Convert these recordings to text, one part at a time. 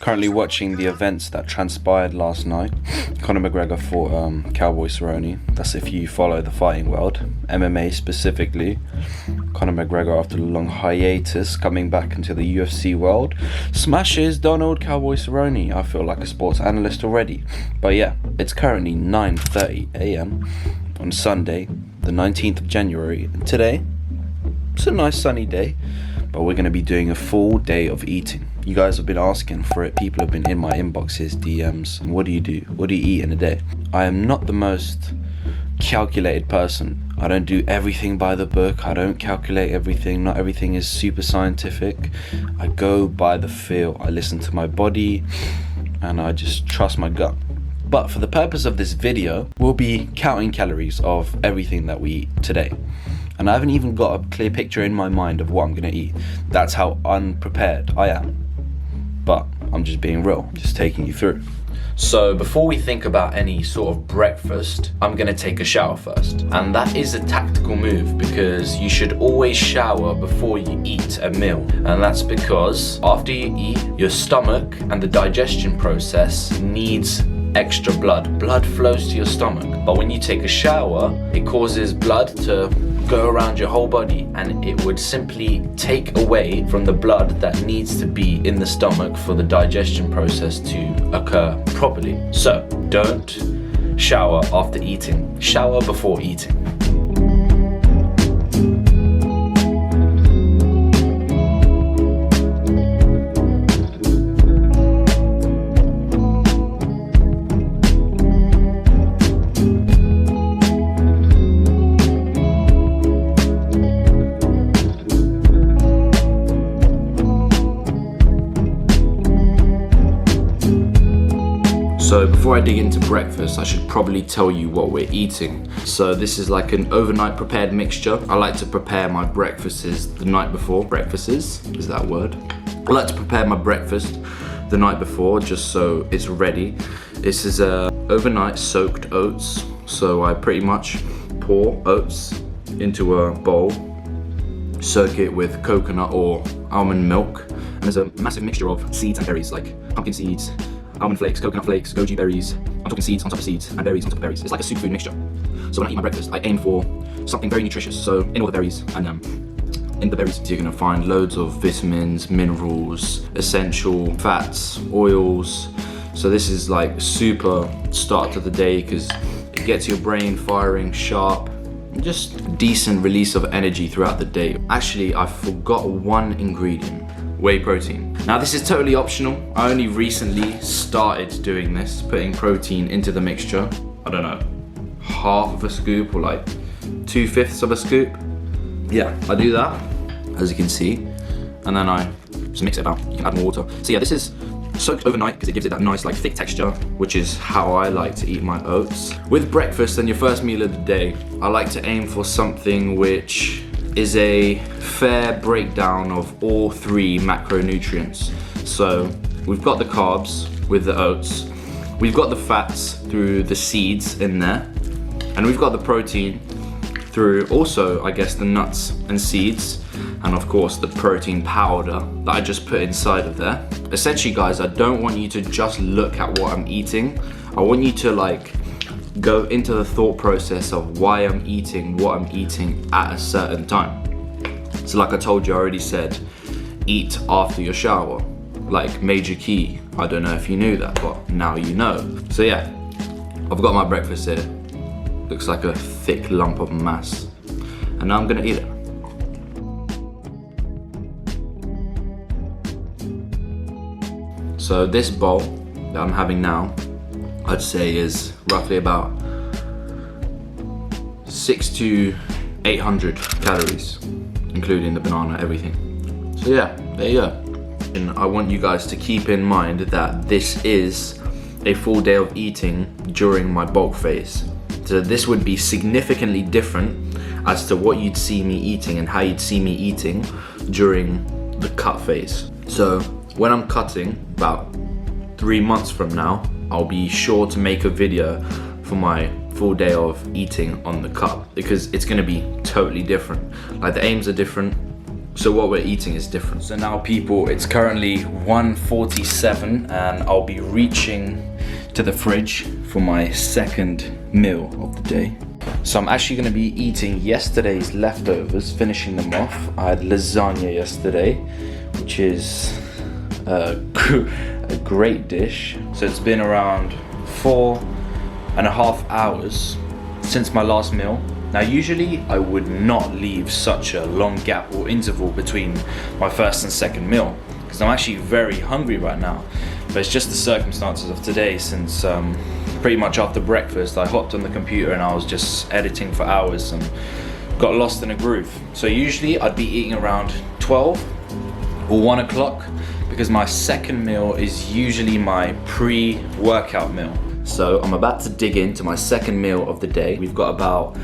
Currently watching the events that transpired last night. Conor McGregor fought Cowboy Cerrone. That's if you follow the fighting world, MMA specifically. Conor McGregor, after a long hiatus, coming back into the UFC world, smashes Donald Cowboy Cerrone. I feel like a sports analyst already. But yeah, it's currently 9:30 a.m. on Sunday, the 19th of January. And today, it's a nice sunny day, but we're going to be doing a full day of eating. You guys have been asking for it. People have been in my inboxes, DMs. What do you do? What do you eat in a day? I am not the most calculated person. I don't do everything by the book. I don't calculate everything. Not everything is super scientific. I go by the feel. I listen to my body and I just trust my gut. But for the purpose of this video, we'll be counting calories of everything that we eat today. And I haven't even got a clear picture in my mind of what I'm gonna eat. That's how unprepared I am. But I'm just being real, just taking you through. So before we think about any sort of breakfast, I'm gonna take a shower first. And that is a tactical move because you should always shower before you eat a meal. And that's because after you eat, your stomach and the digestion process needs extra blood. Blood flows to your stomach. But when you take a shower, it causes blood to go around your whole body, and it would simply take away from the blood that needs to be in the stomach for the digestion process to occur properly. So don't shower after eating, shower before eating. So before I dig into breakfast, I should probably tell you what we're eating. So this is like an overnight prepared mixture. I like to prepare my breakfasts the night before. Breakfasts, is that a word? I like to prepare my breakfast the night before just so it's ready. This is overnight soaked oats. So I pretty much pour oats into a bowl, soak it with coconut or almond milk. And there's a massive mixture of seeds and berries like pumpkin seeds, almond flakes, coconut flakes, goji berries. I'm talking seeds on top of seeds and berries on top of berries. It's like a superfood mixture. So when I eat my breakfast, I aim for something very nutritious. So in all the berries and in the berries, you're gonna find loads of vitamins, minerals, essential fats, oils. So this is like super start to the day because it gets your brain firing sharp. Just decent release of energy throughout the day. Actually, I forgot one ingredient. Whey protein. Now this is totally optional. I only recently started doing this, putting protein into the mixture. I don't know, half of a scoop or like 2/5 of a scoop. Yeah, I do that, as you can see. And then I just mix it about. You can add more water. So yeah, this is soaked overnight because it gives it that nice like thick texture, which is how I like to eat my oats. With breakfast and your first meal of the day, I like to aim for something which is a fair breakdown of all three macronutrients. So we've got the carbs with the oats, we've got the fats through the seeds in there, and we've got the protein through also, I guess, the nuts and seeds, and of course the protein powder that I just put inside of there. Essentially guys, I don't want you to just look at what I'm eating. I want you to like go into the thought process of why I'm eating what I'm eating at a certain time. So like I told you, I already said, eat after your shower. Like major key. I don't know if you knew that, but now you know. So yeah, I've got my breakfast here. Looks like a thick lump of mass. And now I'm gonna eat it. So this bowl that I'm having now, I'd say is roughly about 600 to 800 calories, including the banana, everything. So yeah, there you go. And I want you guys to keep in mind that this is a full day of eating during my bulk phase. So this would be significantly different as to what you'd see me eating and how you'd see me eating during the cut phase. So when I'm cutting, about 3 months from now, I'll be sure to make a video for my full day of eating on the cut because it's gonna be totally different. Like the aims are different, So what we're eating is different. So now people, it's currently 1:47 and I'll be reaching to the fridge for my second meal of the day. So I'm actually gonna be eating yesterday's leftovers, finishing them off. I had lasagna yesterday, which is a great dish. So it's been around 4.5 hours since my last meal. Now usually I would not leave such a long gap or interval between my first and second meal because I'm actually very hungry right now. But it's just the circumstances of today, since pretty much after breakfast I hopped on the computer and I was just editing for hours and got lost in a groove. So usually I'd be eating around 12 or 1 o'clock because my second meal is usually my pre-workout meal. So I'm about to dig into my second meal of the day. We've got about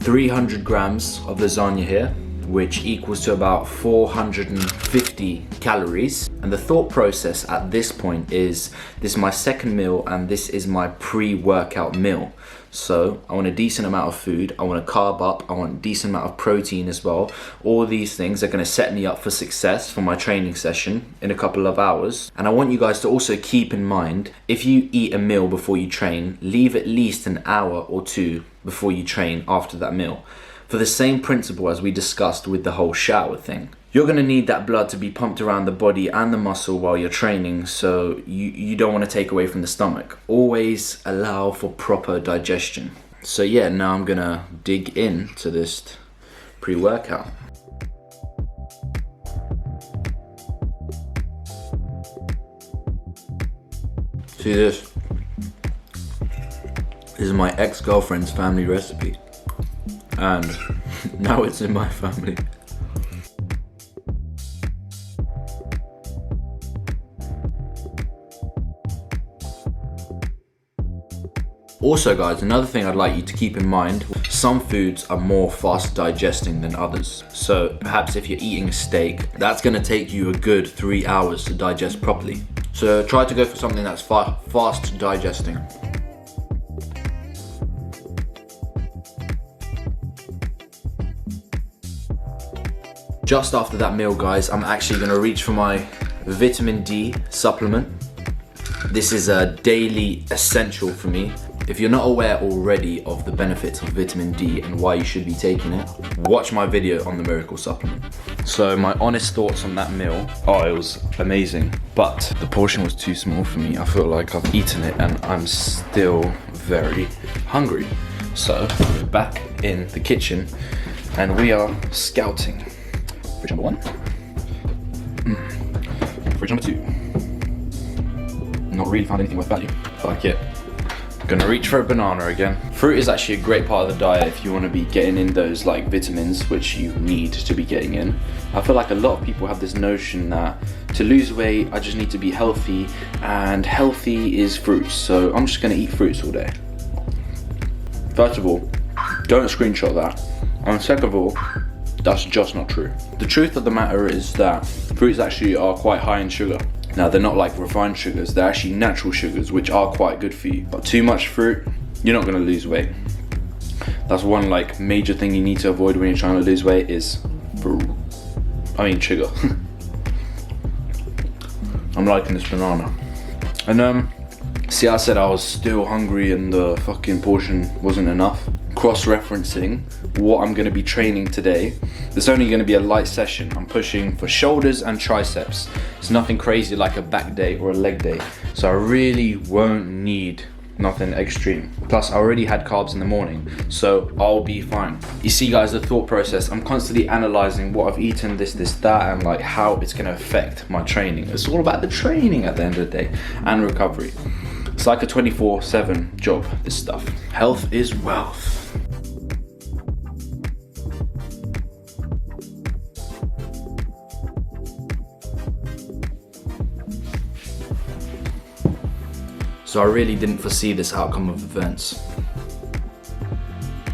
300 grams of lasagna here, which equals to about 450 calories. And the thought process at this point is, this is my second meal and this is my pre-workout meal. So I want a decent amount of food, I want to carb up, I want a decent amount of protein as well. All these things are going to set me up for success for my training session in a couple of hours. And I want you guys to also keep in mind, if you eat a meal before you train, leave at least an hour or two before you train after that meal. For the same principle as we discussed with the whole shower thing. You're going to need that blood to be pumped around the body and the muscle while you're training, so you don't want to take away from the stomach. Always allow for proper digestion. So yeah, now I'm going to dig into this pre-workout. See this? This is my ex-girlfriend's family recipe. And now it's in my family. Also guys, another thing I'd like you to keep in mind, some foods are more fast digesting than others. So perhaps if you're eating a steak, that's gonna take you a good 3 hours to digest properly. So try to go for something that's fast digesting. Just after that meal guys, I'm actually gonna reach for my vitamin D supplement. This is a daily essential for me. If you're not aware already of the benefits of vitamin D and why you should be taking it, watch my video on the miracle supplement. So my honest thoughts on that meal, it was amazing, but the portion was too small for me. I feel like I've eaten it and I'm still very hungry. So we're back in the kitchen and we are scouting. Fridge number 1. Fridge number 2. Not really found anything worth value. Fuck it. Gonna reach for a banana again. Fruit is actually a great part of the diet if you want to be getting in those like vitamins which you need to be getting in. I feel like a lot of people have this notion that to lose weight I just need to be healthy, and healthy is fruits, so I'm just gonna eat fruits all day. First of all, don't screenshot that, and second of all, that's just not true. The truth of the matter is that fruits actually are quite high in sugar. Now they're not like refined sugars, they're actually natural sugars which are quite good for you. But too much fruit, you're not gonna lose weight. That's one like major thing you need to avoid when you're trying to lose weight is sugar. I'm liking this banana. And see, I said I was still hungry and the fucking portion wasn't enough. Cross-referencing what I'm gonna be training today, there's only gonna be a light session. I'm pushing for shoulders and triceps. It's nothing crazy like a back day or a leg day. So I really won't need nothing extreme. Plus I already had carbs in the morning, so I'll be fine. You see guys, the thought process, I'm constantly analyzing what I've eaten, this, that, and like how it's gonna affect my training. It's all about the training at the end of the day and recovery. It's like a 24/7 job, this stuff. Health is wealth. So I really didn't foresee this outcome of events.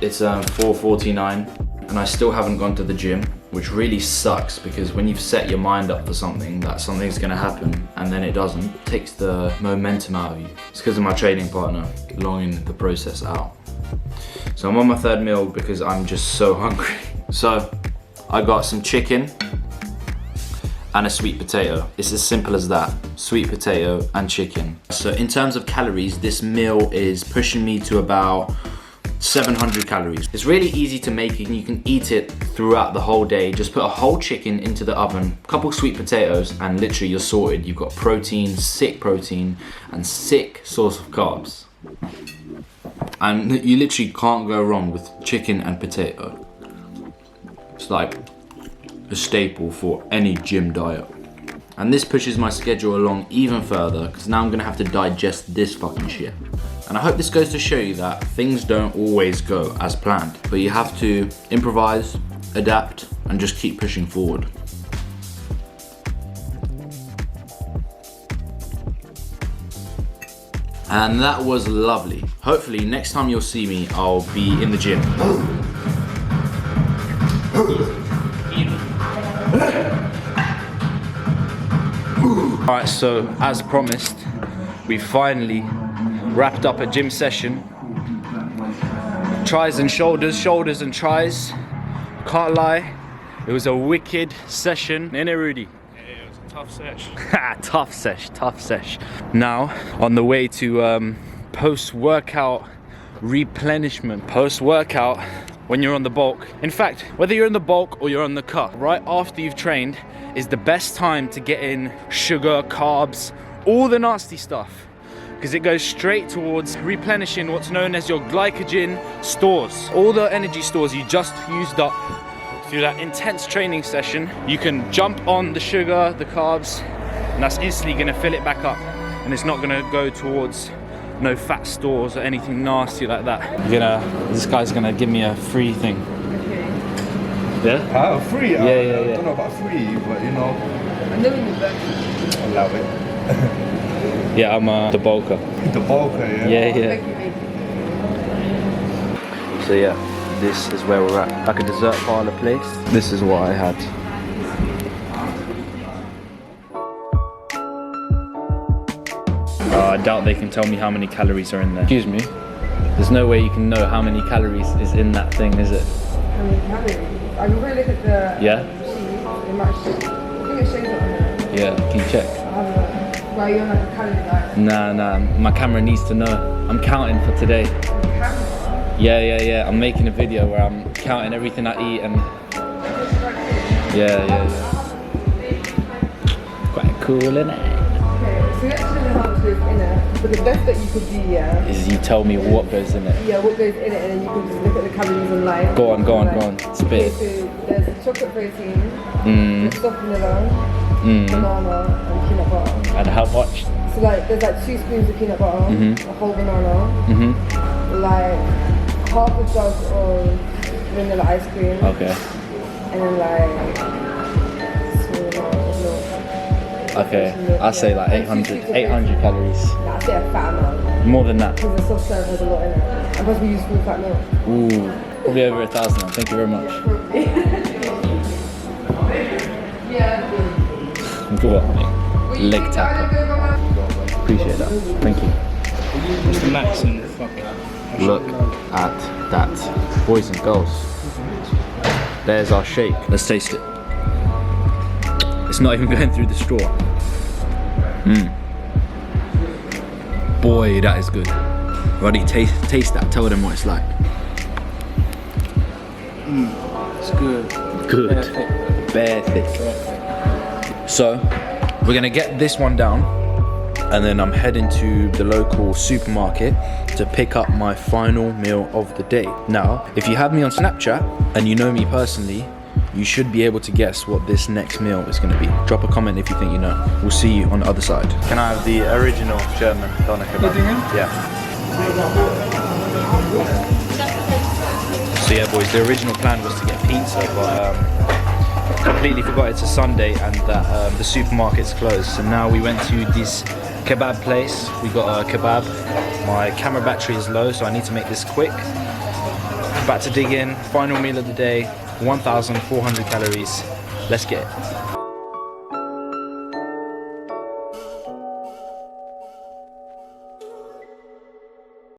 It's 4:49 and I still haven't gone to the gym, which really sucks because when you've set your mind up for something, that something's gonna happen and then it doesn't, it takes the momentum out of you. It's because of my training partner longing the process out. So I'm on my third meal because I'm just so hungry. So I got some chicken and a sweet potato. It's as simple as that. Sweet potato and chicken. So in terms of calories, this meal is pushing me to about 700 calories. It's really easy to make and you can eat it throughout the whole day. Just put a whole chicken into the oven, a couple sweet potatoes, and literally you're sorted. You've got protein, and sick source of carbs. And you literally can't go wrong with chicken and potato. It's like a staple for any gym diet. And this pushes my schedule along even further because now I'm gonna have to digest this fucking shit. And I hope this goes to show you that things don't always go as planned, but you have to improvise, adapt, and just keep pushing forward. And that was lovely. Hopefully next time you'll see me, I'll be in the gym. Alright, so as promised, we finally wrapped up a gym session. Tries and shoulders, shoulders and tries. Can't lie, it was a wicked session. Innit, Rudy? Yeah, it was a tough sesh. Tough sesh. Now, on the way to post-workout replenishment. Post-workout, when you're on the bulk. In fact, whether you're in the bulk or you're on the cut, right after you've trained is the best time to get in sugar, carbs, all the nasty stuff. Because it goes straight towards replenishing what's known as your glycogen stores. All the energy stores you just used up through that intense training session, you can jump on the sugar, the carbs, and that's instantly gonna fill it back up. And it's not gonna go towards no fat stores or anything nasty like that. This guy's gonna give me a free thing. Yeah? Free? Yeah. I don't know about free, but you know. I know you that. I love it. Yeah, I'm the bulker. The bulker, yeah? Yeah. So yeah, this is where we're at. Like a dessert parlor place. This is what I had. I doubt they can tell me how many calories are in there. Excuse me? There's no way you can know how many calories is in that thing, is it? How many calories? I'm going to look at the Yeah? sheet. It might show. I think it shows it on there. Yeah, can you check? Well, you're not a calorie guy. Nah, my camera needs to know. I'm counting for today. Camera? Yeah. I'm making a video where I'm counting everything I eat and... Yeah. Quite cool, innit? Okay, so let's show you how much goes in it. But the best that you could do, yeah. Is you tell me what goes in it. Yeah, what goes in it, and then you can just look at the calories online. Go on. Spit. Okay, so there's chocolate protein, there's soft vanilla, banana, and peanut butter. And how much? So like, there's like 2 spoons of peanut butter, a whole banana, like half a jug of vanilla ice cream. Okay. And then like small amount of milk. Okay, I'll say like 800 calories. Nah, I'd say a fat amount. More than that. Because the soft serve has a lot in it. And plus we use full fat milk. Ooh, probably over 1,000. Thank you very much. Yeah. What? Leg tap. Appreciate that. Thank you. It's the max and fucking. Look at that, boys and girls. There's our shake. Let's taste it. It's not even going through the straw. Boy, that is good. Roddy, taste that. Tell them what it's like. It's good. Good. Bare thick. So, we're gonna get this one down, and then I'm heading to the local supermarket to pick up my final meal of the day. Now, if you have me on Snapchat and you know me personally, you should be able to guess what this next meal is going to be. Drop a comment if you think you know. We'll see you on the other side. Can I have the original German doner kebab? Yeah. So yeah, boys, the original plan was to get pizza, but completely forgot it's a Sunday and that the supermarket's closed. So now we went to this kebab place. We got a kebab. My camera battery is low, so I need to make this quick. About to dig in. Final meal of the day. 1,400 calories. Let's get it.